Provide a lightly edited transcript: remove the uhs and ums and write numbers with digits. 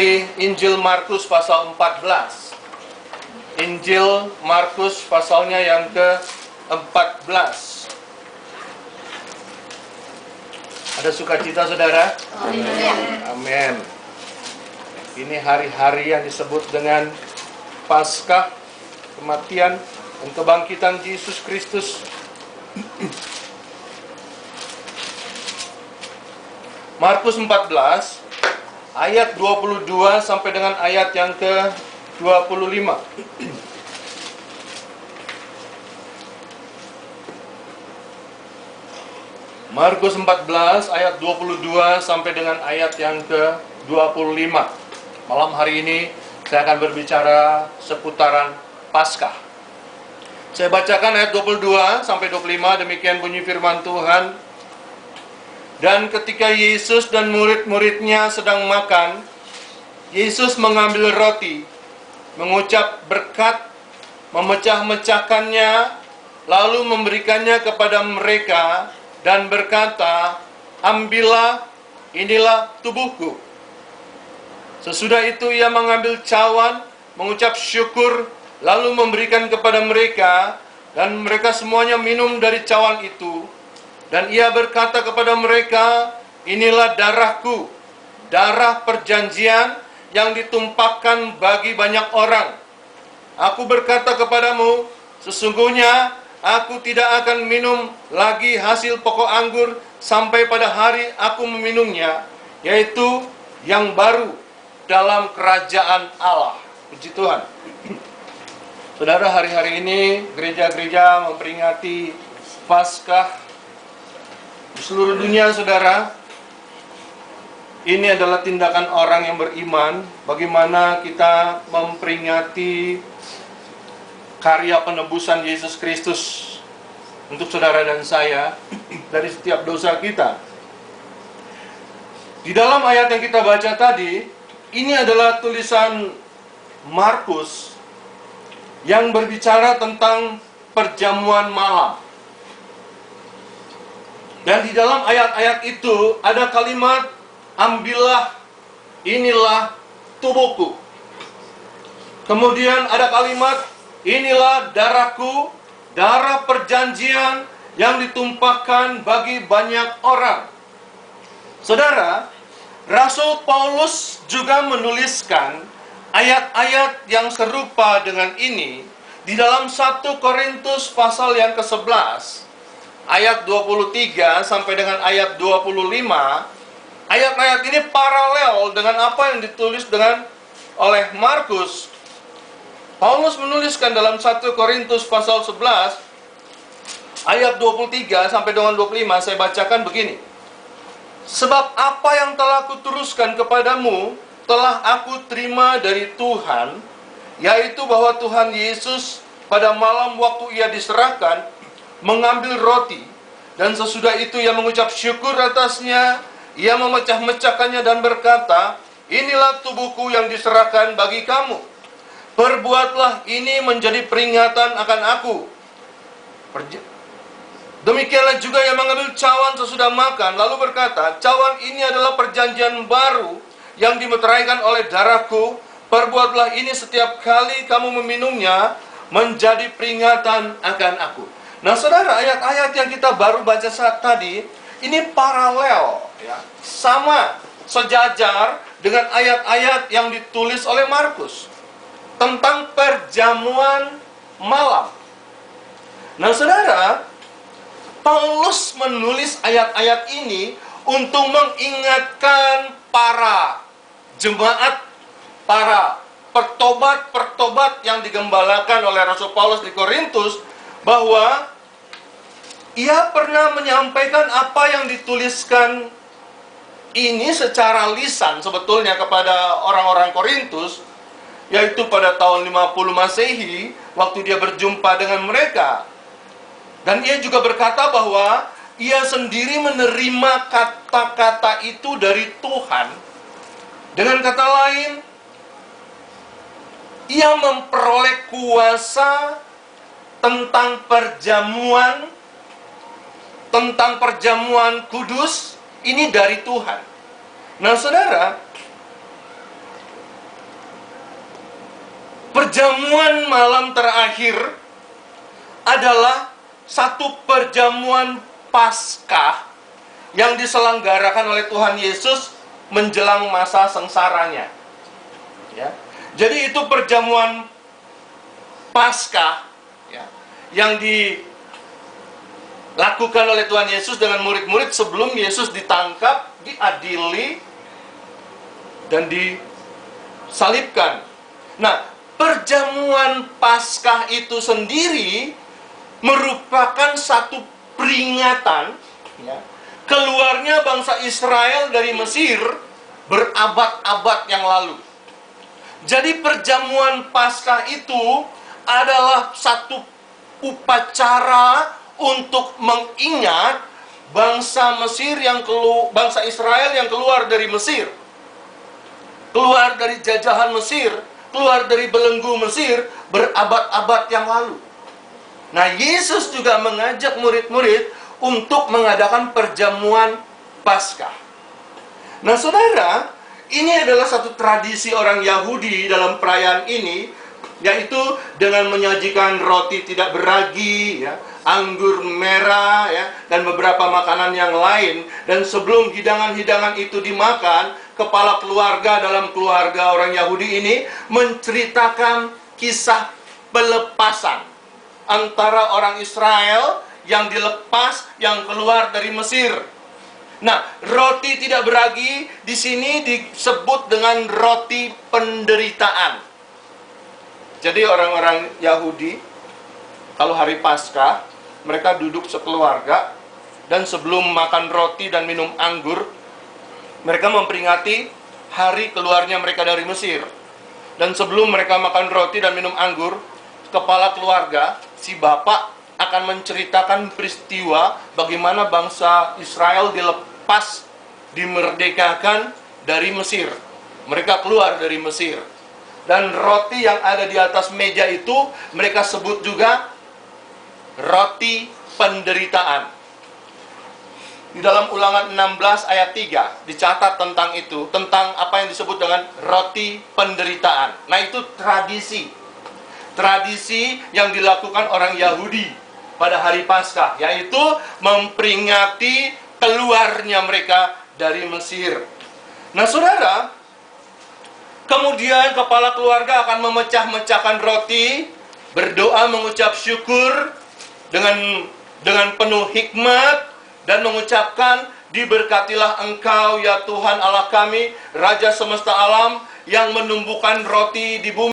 dari Injil Markus pasal 14. Injil Markus pasalnya yang ke-14. Ada sukacita, saudara? Amin. Ini hari-hari yang disebut dengan Paskah, kematian dan kebangkitan Yesus Kristus. Markus 14 ayat 22 sampai dengan ayat yang ke-25. Markus 14 ayat 22 sampai dengan ayat yang ke-25. Malam hari ini saya akan berbicara seputaran Paskah. Saya bacakan ayat 22 sampai 25, demikian bunyi firman Tuhan. Dan ketika Yesus dan murid-muridnya sedang makan, Yesus mengambil roti, mengucap berkat, memecah-mecahkannya, lalu memberikannya kepada mereka, dan berkata, "Ambillah, inilah tubuhku." Sesudah itu ia mengambil cawan, mengucap syukur, lalu memberikan kepada mereka, dan mereka semuanya minum dari cawan itu. Dan ia berkata kepada mereka, "Inilah darahku, darah perjanjian yang ditumpahkan bagi banyak orang. Aku berkata kepadamu, sesungguhnya aku tidak akan minum lagi hasil pokok anggur sampai pada hari aku meminumnya, yaitu yang baru dalam kerajaan Allah." Puji Tuhan. Saudara, hari-hari ini gereja-gereja memperingati Paskah di seluruh dunia, saudara. Ini adalah tindakan orang yang beriman, bagaimana kita memperingati karya penebusan Yesus Kristus untuk saudara dan saya dari setiap dosa kita. Di dalam ayat yang kita baca tadi, ini adalah tulisan Markus yang berbicara tentang perjamuan malam. Dan di dalam ayat-ayat itu ada kalimat, "Ambillah, inilah tubuhku." Kemudian ada kalimat, "Inilah darahku, darah perjanjian yang ditumpahkan bagi banyak orang." Saudara, Rasul Paulus juga menuliskan ayat-ayat yang serupa dengan ini di dalam 1 Korintus pasal yang ke-11 ayat 23 sampai dengan ayat 25. Ayat-ayat ini paralel dengan apa yang ditulis oleh Markus. Paulus menuliskan dalam 1 Korintus pasal 11 ayat 23 sampai dengan 25, saya bacakan begini. "Sebab apa yang telah kuteruskan kepadamu telah aku terima dari Tuhan, yaitu bahwa Tuhan Yesus pada malam waktu ia diserahkan mengambil roti, dan sesudah itu ia mengucap syukur atasnya, ia memecah-mecahkannya dan berkata, 'Inilah tubuhku yang diserahkan bagi kamu. Perbuatlah ini menjadi peringatan akan aku.' Demikianlah juga ia mengambil cawan sesudah makan, lalu berkata, 'Cawan ini adalah perjanjian baru yang dimeteraikan oleh darahku. Perbuatlah ini setiap kali kamu meminumnya menjadi peringatan akan aku.'" Nah, saudara, ayat-ayat yang kita baru baca saat tadi ini paralel, ya, sama, sejajar dengan ayat-ayat yang ditulis oleh Markus tentang perjamuan malam. Nah, saudara, Paulus menulis ayat-ayat ini untuk mengingatkan para jemaat, para pertobat-pertobat yang digembalakan oleh Rasul Paulus di Korintus, bahwa ia pernah menyampaikan apa yang dituliskan ini secara lisan sebetulnya kepada orang-orang Korintus, yaitu pada tahun 50 Masehi waktu dia berjumpa dengan mereka. Dan ia juga berkata bahwa ia sendiri menerima kata-kata itu dari Tuhan. Dengan kata lain, ia memperoleh kuasa tentang perjamuan kudus ini dari Tuhan. Nah, saudara, perjamuan malam terakhir adalah satu perjamuan Paskah yang diselenggarakan oleh Tuhan Yesus menjelang masa sengsaranya. Ya. Jadi itu perjamuan Paskah, ya, yang dilakukan oleh Tuhan Yesus dengan murid-murid sebelum Yesus ditangkap, diadili, dan disalibkan. Nah, perjamuan Paskah itu sendiri merupakan satu peringatan, ya, keluarnya bangsa Israel dari Mesir berabad-abad yang lalu. Jadi perjamuan Paskah itu adalah satu upacara untuk mengingat bangsa Israel yang keluar dari Mesir, keluar dari jajahan Mesir, keluar dari belenggu Mesir berabad-abad yang lalu. Nah, Yesus juga mengajak murid-murid untuk mengadakan perjamuan Paskah. Nah, saudara, ini adalah satu tradisi orang Yahudi dalam perayaan ini, yaitu dengan menyajikan roti tidak beragi, ya, anggur merah, ya, dan beberapa makanan yang lain. Dan sebelum hidangan-hidangan itu dimakan, kepala keluarga dalam keluarga orang Yahudi ini menceritakan kisah pelepasan antara orang Israel yang dilepas, yang keluar dari Mesir. Nah, roti tidak beragi di sini disebut dengan roti penderitaan. Jadi orang-orang Yahudi kalau hari Paskah, mereka duduk sekeluarga, dan sebelum makan roti dan minum anggur, mereka memperingati hari keluarnya mereka dari Mesir. Dan sebelum mereka makan roti dan minum anggur, kepala keluarga, si bapak, akan menceritakan peristiwa bagaimana bangsa Israel dilepas, dimerdekakan dari Mesir. Mereka keluar dari Mesir. Dan roti yang ada di atas meja itu mereka sebut juga roti penderitaan. Di dalam Ulangan 16 ayat 3 dicatat tentang itu, tentang apa yang disebut dengan roti penderitaan. Nah, itu tradisi yang dilakukan orang Yahudi pada hari Paskah, yaitu memperingati keluarnya mereka dari Mesir. Nah, saudara, kemudian kepala keluarga akan memecah-mecahkan roti, berdoa mengucap syukur dengan penuh hikmat, dan mengucapkan, diberkatilah Engkau ya Tuhan Allah kami, Raja semesta alam, yang menumbuhkan roti di bumi